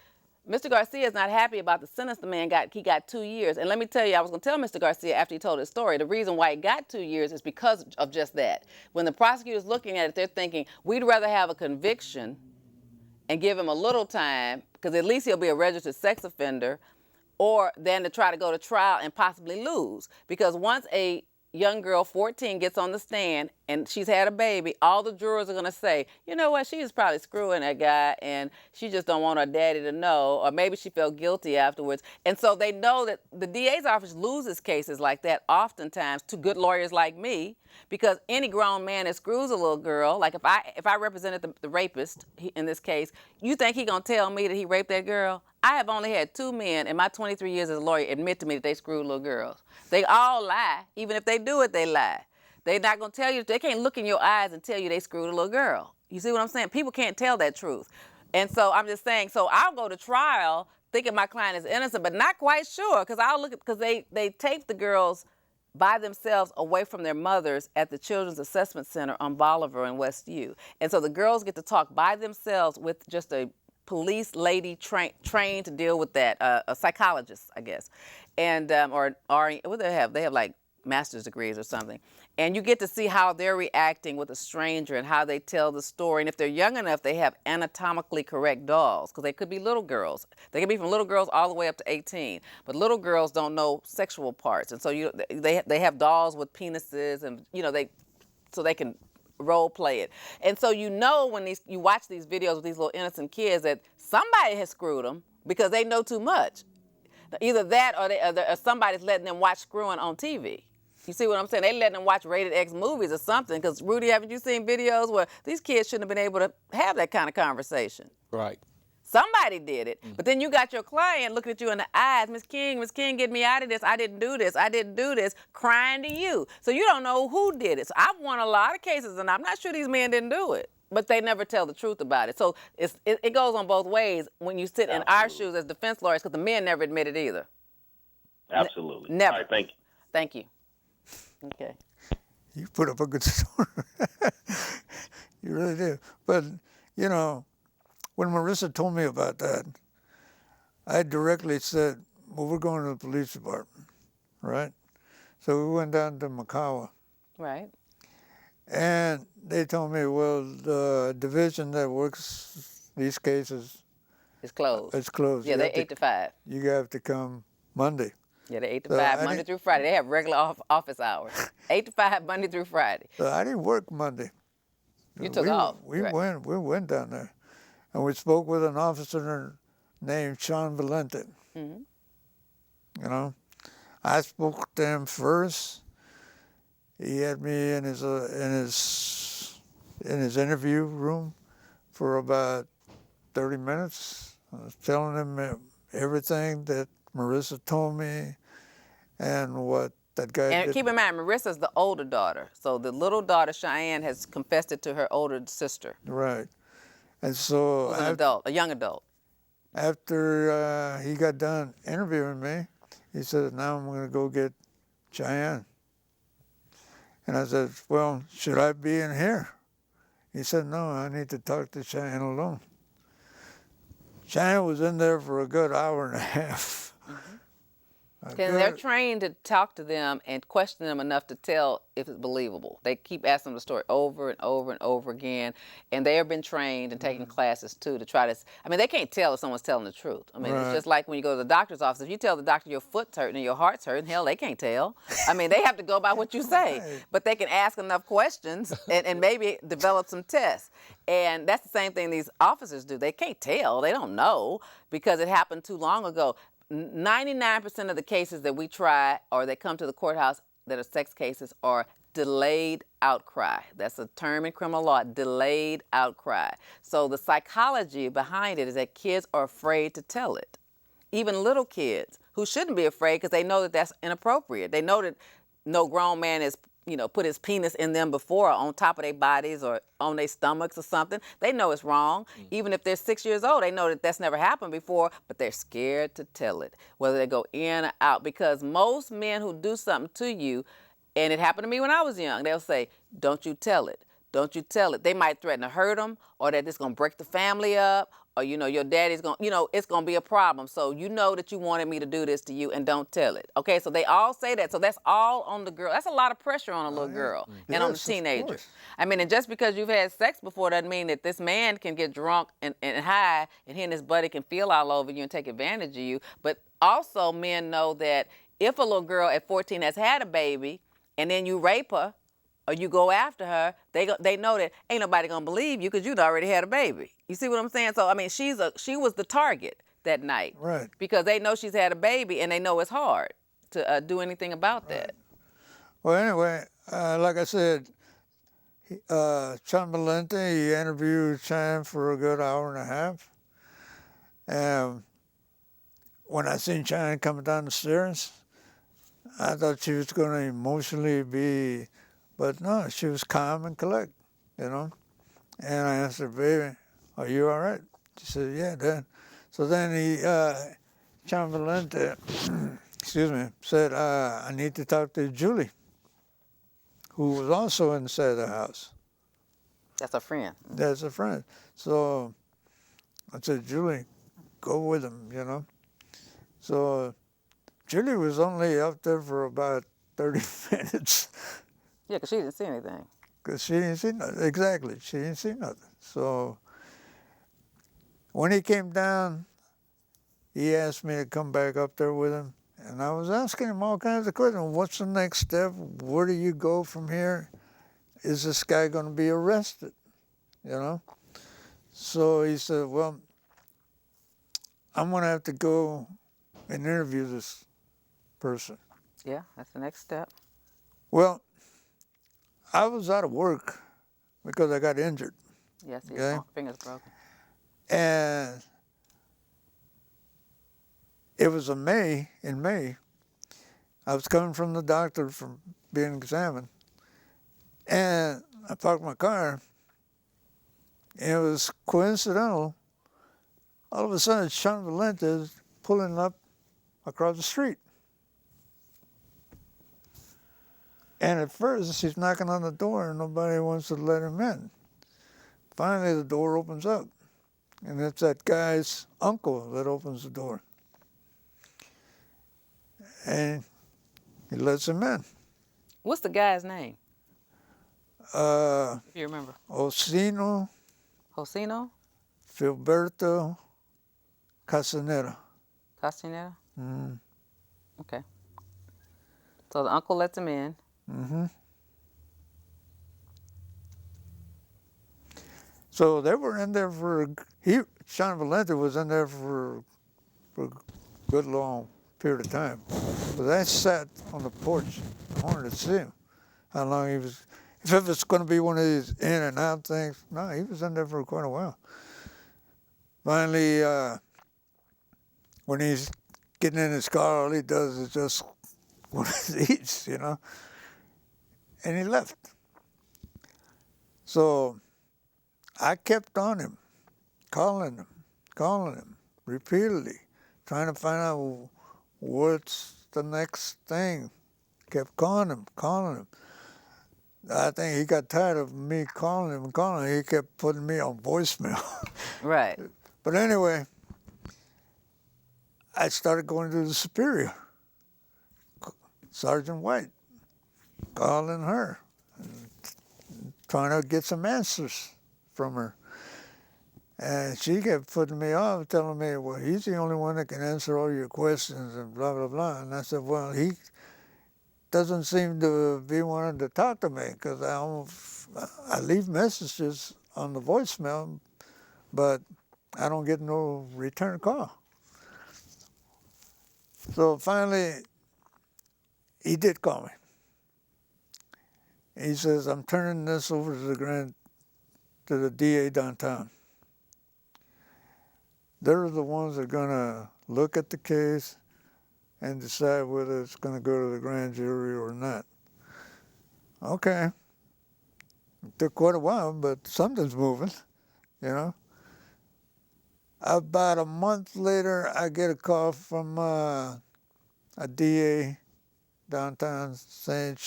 Mr. Garcia is not happy about the sentence the man got. He got 2 years. And let me tell you, I was going to tell Mr. Garcia after he told his story, the reason why he got 2 years is because of just that. When the prosecutor's looking at it, they're thinking, we'd rather have a conviction and give him a little time, because at least he'll be a registered sex offender, or than to try to go to trial and possibly lose. Because once a young girl, 14, gets on the stand and she's had a baby, all the jurors are going to say, you know what, she was probably screwing that guy and she just don't want her daddy to know, or maybe she felt guilty afterwards. And so they know that the DA's office loses cases like that oftentimes to good lawyers like me, because any grown man that screws a little girl, like if I represented the rapist in this case, you think he going to tell me that he raped that girl? I have only had 2 men in my 23 years as a lawyer admit to me that they screwed little girls. They all lie. Even if they do it, they lie. They're not going to tell you. They can't look in your eyes and tell you they screwed a little girl. You see what I'm saying? People can't tell that truth. And so I'm just saying, so I'll go to trial thinking my client is innocent, but not quite sure, because they taped the girls by themselves away from their mothers at the Children's Assessment Center on Bolivar in West U. And so the girls get to talk by themselves with just a police lady trained to deal with that, a psychologist, I guess, and or what they have like master's degrees or something, and you get to see how they're reacting with a stranger and how they tell the story. And if they're young enough, they have anatomically correct dolls, because they could be little girls. They can be from little girls all the way up to 18, but little girls don't know sexual parts, and so they have dolls with penises, and so they can role play it. And so when you watch these videos with these little innocent kids that somebody has screwed them because they know too much. Either that or somebody's letting them watch screwing on TV. You see what I'm saying? They letting them watch rated X movies or something, because Rudy, haven't you seen videos where these kids shouldn't have been able to have that kind of conversation? Right. Somebody did it. But then you got your client looking at you in the eyes, Miss King, get me out of this. I didn't do this, crying to you. So you don't know who did it. So I've won a lot of cases, and I'm not sure these men didn't do it, but they never tell the truth about it. So it goes on both ways when you sit in our shoes as defense lawyers, because the men never admit it either. Absolutely. Never. All right, thank you. Thank you. Okay. You put up a good story. You really do. But, when Marissa told me about that, I directly said, well, we're going to the police department, right? So we went down to Makawa. Right. And they told me, well, the division that works these cases is closed. It's closed. Yeah, they're 8 to 5. You have to come Monday. Yeah, they're 8 to 5, Monday through Friday. They have regular office hours. 8 to 5, Monday through Friday. So I didn't work Monday. You took off. We went down there. And we spoke with an officer named Sean Valente. Mm-hmm. I spoke to him first. He had me in his interview room for about 30 minutes. I was telling him everything that Marissa told me and what that guy did. And keep in mind, Marissa's the older daughter. So the little daughter, Cheyenne, has confessed it to her older sister. Right. And so a young adult. After he got done interviewing me, he said, now I'm going to go get Cheyenne. And I said, well, should I be in here? He said, no, I need to talk to Cheyenne alone. Cheyenne was in there for a good hour and a half. And they're trained to talk to them and question them enough to tell if it's believable. They keep asking them the story over and over and over again. And they have been trained and taking classes too to try to, I mean, they can't tell if someone's telling the truth. I mean, it's just like when you go to the doctor's office. If you tell the doctor your foot's hurting and your heart's hurting, hell, they can't tell. I mean, they have to go by what you say. But they can ask enough questions and maybe develop some tests. And that's the same thing these officers do. They can't tell. They don't know because it happened too long ago. 99% of the cases that we try or that come to the courthouse that are sex cases are delayed outcry. That's a term in criminal law, delayed outcry. So the psychology behind it is that kids are afraid to tell it. Even little kids who shouldn't be afraid because they know that that's inappropriate. They know that no grown man is, put his penis in them before or on top of their bodies or on their stomachs or something. They know it's wrong. Even if they're 6 years old, they know that that's never happened before, but they're scared to tell it, whether they go in or out. Because most men who do something to you, and it happened to me when I was young, they'll say, don't you tell it. Don't you tell it. They might threaten to hurt them or that it's going to break the family up or, your daddy's going to, it's going to be a problem. So you know that you wanted me to do this to you and don't tell it. Okay, so they all say that. So that's all on the girl. That's a lot of pressure on a little girl and on the teenager. I mean, and just because you've had sex before doesn't mean that this man can get drunk and high and he and his buddy can feel all over you and take advantage of you. But also men know that if a little girl at 14 has had a baby and then you rape her, or you go after her, they know that ain't nobody gonna believe you because you'd already had a baby. You see what I'm saying? So I mean, she was the target that night, right? Because they know she's had a baby and they know it's hard to do anything about that. Well, anyway, like I said, John Valente, he interviewed Cheyenne for a good hour and a half. And when I seen Cheyenne coming down the stairs, I thought she was going to emotionally be. But no, she was calm and collect, And I asked her, baby, are you all right? She said, yeah, Dad. So then John Valente, said, I need to talk to Julie, who was also inside the house. That's a friend. That's a friend. So I said, Julie, go with him, So Julie was only up there for about 30 minutes. Yeah, because she didn't see anything. Because she didn't see nothing. Exactly. She didn't see nothing. So when he came down, he asked me to come back up there with him. And I was asking him all kinds of questions. What's the next step? Where do you go from here? Is this guy going to be arrested? So he said, well, I'm going to have to go and interview this person. Yeah, that's the next step. Well, I was out of work because I got injured. Yes, your finger's broken. And it was in May. I was coming from the doctor from being examined. And I parked my car. And it was coincidental. All of a sudden, Sean Valente is pulling up across the street. And at first, he's knocking on the door and nobody wants to let him in. Finally, the door opens up. And it's that guy's uncle that opens the door. And he lets him in. What's the guy's name? If you remember. Osino. Filberto Castaneda. Mm. Okay. So the uncle lets him in. Mm-hmm. So they were in there Sean Valente was in there for a good long period of time. But I sat on the porch. I wanted to see him, how long he was. If it was going to be one of these in and out things, no, he was in there for quite a while. Finally, when he's getting in his car, all he does is just one of these, and he left. So I kept on him, calling him repeatedly, trying to find out what's the next thing. Kept calling him. I think he got tired of me calling him and calling him. He kept putting me on voicemail. Right. But anyway, I started going to the superior, Sergeant White, calling her, trying to get some answers from her. And she kept putting me off, telling me, well, he's the only one that can answer all your questions and blah, blah, blah. And I said, well, he doesn't seem to be wanting to talk to me because I leave messages on the voicemail, but I don't get no return call. So finally, he did call me. He says, I'm turning this over to the DA downtown. They're the ones that are going to look at the case and decide whether it's going to go to the grand jury or not. Okay. It took quite a while, but something's moving, you know. About a month later, I get a call from a DA downtown saying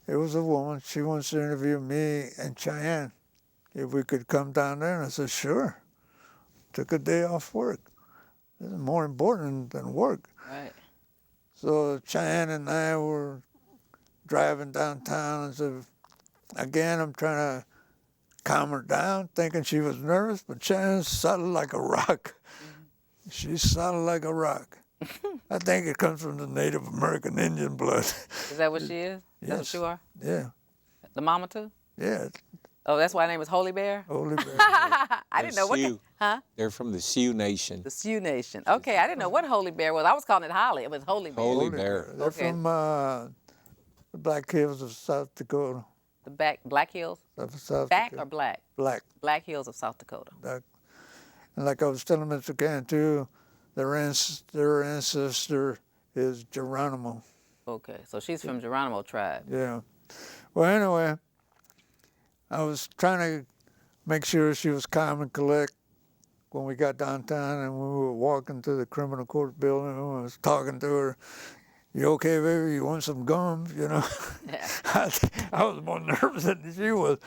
it was a woman, she wants to interview me and Cheyenne if we could come down there. And I said, sure. Took a day off work. This is more important than work. Right. So Cheyenne and I were driving downtown, and so again, I'm trying to calm her down, thinking she was nervous, but Cheyenne's solid like a rock. Mm-hmm. She's solid like a rock. I think it comes from the Native American Indian blood. Is that what she is? Yes. That's what you are? Yeah. The mama too? Yeah. Oh, that's why her name is Holybear? Holybear. I didn't know what. Huh? They're from the Sioux Nation. The Sioux Nation. Okay, I didn't know what Holybear was. I was calling it Holly. It was Holybear. Holybear. They're Okay. from the Black Hills of South Dakota. The Black Hills? South Back Dakota. or black? Black. Black Hills of South Dakota. And like I was telling Mr. Can too, their ancestor is Geronimo. Okay, so she's from Geronimo tribe. Yeah. Well, anyway, I was trying to make sure she was calm and collect when we got downtown and we were walking to the criminal court building. I was talking to her. You okay, baby? You want some gum? You know. Yeah. I was more nervous than she was.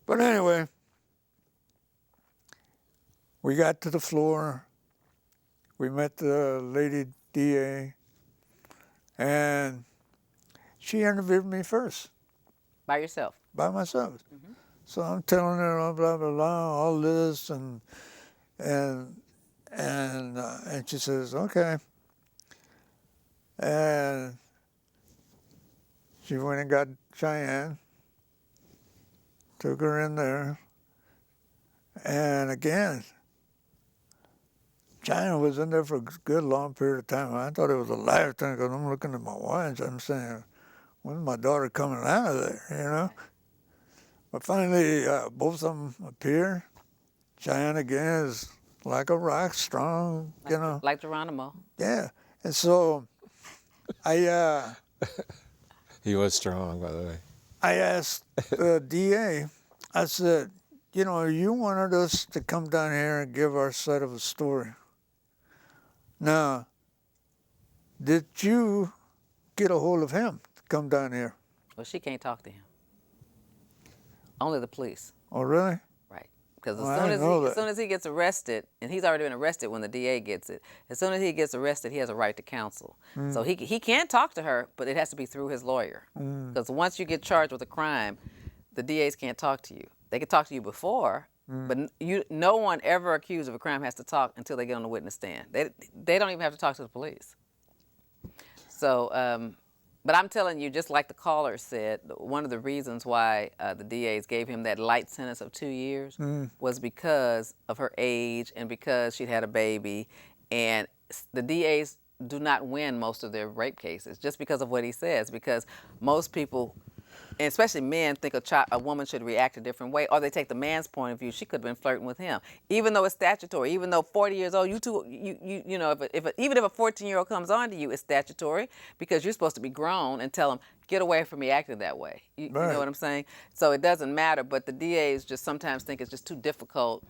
But anyway, we got to the floor. We met the lady DA, and she interviewed me first. By yourself? By myself. Mm-hmm. So I'm telling her blah blah blah, all this, and she says okay. And she went and got Cheyenne, took her in there, and again, Cheyenne was in there for a good long period of time. I thought it was a lifetime because I'm looking at my watch. I'm saying, when's my daughter coming out of there, you know? But finally, both of them appear. Cheyenne again is like a rock, strong, you know. Like Geronimo. Yeah, and so He was strong, by the way. I asked the DA, I said, you know, you wanted us to come down here and give our side of a story. Now, did you get a hold of him to come down here? Well, she can't talk to him. Only the police. Oh, really? Right. Because Well, I didn't know as that. soon as he gets arrested, and he's already been arrested when the DA gets it, as soon as he gets arrested, he has a right to counsel. So he can talk to her, but it has to be through his lawyer. Because once you get charged with a crime, the DAs can't talk to you. They can talk to you before, but no one ever accused of a crime has to talk until they get on the witness stand. They don't even have to talk to the police. So, but I'm telling you, just like the caller said, one of the reasons why the DAs gave him that light sentence of 2 years was because of her age and because she'd had a baby. And the DAs do not win most of their rape cases just because of what he says, because most people, and especially men, think a woman should react a different way, or they take the man's point of view. She could have been flirting with him, even though it's statutory. Even though 40 years old, you know, even if a 14-year-old comes on to you, it's statutory because you're supposed to be grown and tell him, get away from me acting that way. You know what I'm saying? So it doesn't matter. But the DAs just sometimes think it's just too difficult.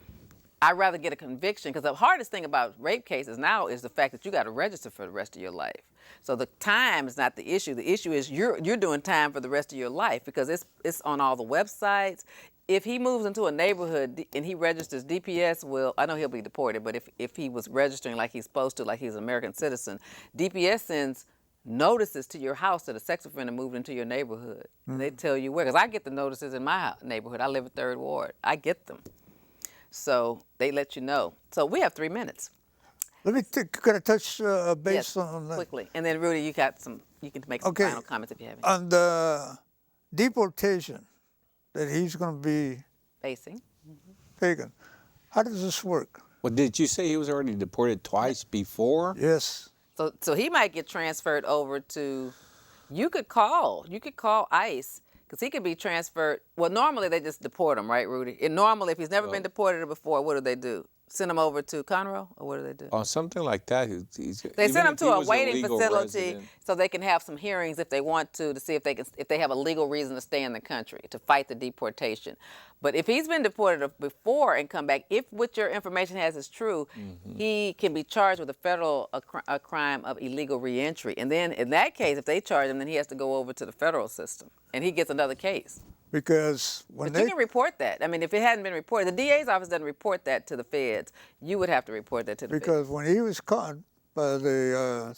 I'd rather get a conviction, because the hardest thing about rape cases now is the fact that you got to register for the rest of your life. So the time is not the issue. The issue is you're doing time for the rest of your life, because it's on all the websites. If he moves into a neighborhood and he registers, DPS will, I know he'll be deported, but if he was registering like he's supposed to, like he's an American citizen, DPS sends notices to your house that a sex offender moved into your neighborhood. Mm-hmm. They tell you where, because I get the notices in my neighborhood. I live in 3rd Ward. I get them. So they let you know. So we have 3 minutes. Let me could I touch base on that? Quickly. And then Rudy, you can make some final comments if you have any. On the deportation that he's going to be facing, taken, how does this work? Well, did you say he was already deported twice before? Yes. So he might get transferred over to, you could call ICE, because he could be transferred. Well, normally they just deport him, right, Rudy? And normally, if he's never been deported before, what do? Send him over to Conroe, or what do they do? Or something like that. They send him to a waiting facility so they can have some hearings if they want to see if they have a legal reason to stay in the country, to fight the deportation. But if he's been deported before and come back, if what your information has is true, he can be charged with a federal crime of illegal reentry. And then in that case, if they charge him, then he has to go over to the federal system, and he gets another case. Because you can report that. I mean, if it hadn't been reported, the DA's office doesn't report that to the feds. You would have to report that to the feds. Because when he was caught by the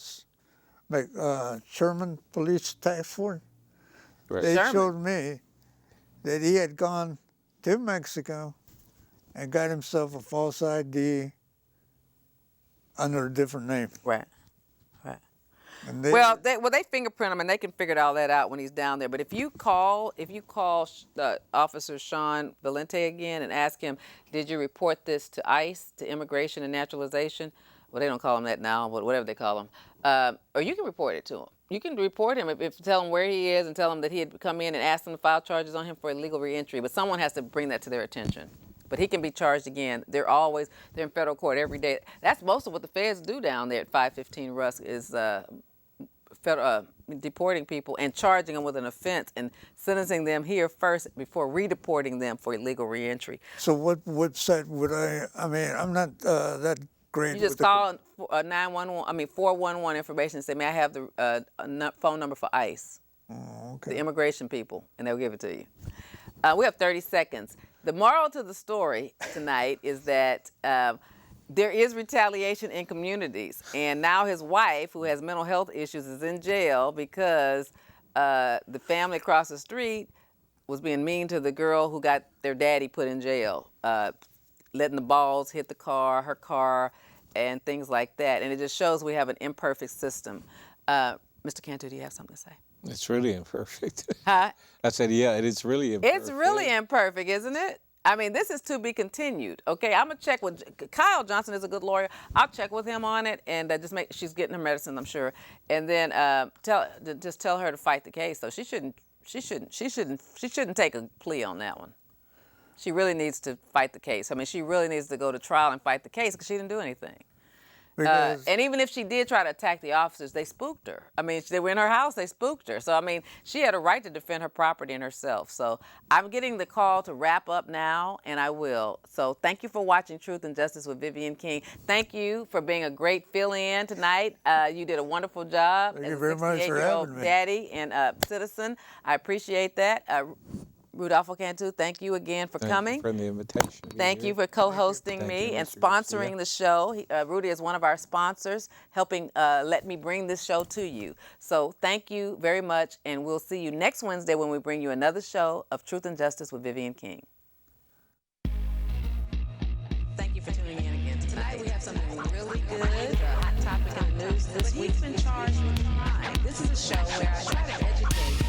Sherman Police Task Force, they showed me that he had gone to Mexico and got himself a false ID under a different name. Right. They fingerprint him, and they can figure all that out when he's down there. But if you call Officer Sean Valente again and ask him, did you report this to ICE, to Immigration and Naturalization? Well, they don't call him that now, but whatever they call him. Or you can report it to him. You can report him if tell him where he is and tell him that he had come in and asked them to file charges on him for illegal reentry. But someone has to bring that to their attention. But he can be charged again. They're in federal court every day. That's most of what the feds do down there at 515 Rusk is deporting people and charging them with an offense and sentencing them here first before redeporting them for illegal reentry. So what website would I mean, I'm not that great. You just call 411 information and say, may I have the phone number for ICE, the immigration people, and they'll give it to you. We have 30 seconds. The moral to the story tonight is that there is retaliation in communities, and now his wife, who has mental health issues, is in jail because the family across the street was being mean to the girl who got their daddy put in jail, letting the balls hit her car, and things like that. And it just shows we have an imperfect system. Mr. Cantu, do you have something to say? It's really imperfect. Huh? I said, yeah, it is really imperfect. It's really imperfect, isn't it? I mean, this is to be continued. Okay, I'm gonna check with Kyle Johnson is a good lawyer. I'll check with him on it and just make. She's getting her medicine, I'm sure, and then just tell her to fight the case. So she shouldn't take a plea on that one. She really needs to fight the case. I mean, she really needs to go to trial and fight the case because she didn't do anything. And even if she did try to attack the officers, they spooked her. I mean, they were in her house, they spooked her. So, I mean, she had a right to defend her property and herself. So I'm getting the call to wrap up now, and I will. So thank you for watching Truth and Justice with Vivian King. Thank you for being a great fill-in tonight. You did a wonderful job. Thank you very much for having me. Daddy and citizen. I appreciate that. Rudolfo Cantu, thank you again for coming. Thank you for the invitation. Thank you for co-hosting me and sponsoring the show. Rudy is one of our sponsors, helping let me bring this show to you. So thank you very much, and we'll see you next Wednesday when we bring you another show of Truth and Justice with Vivian King. Thank you for tuning in again tonight. We have something really good, a hot topic in the news this week. He's been charged with crime. This is a show where I try to educate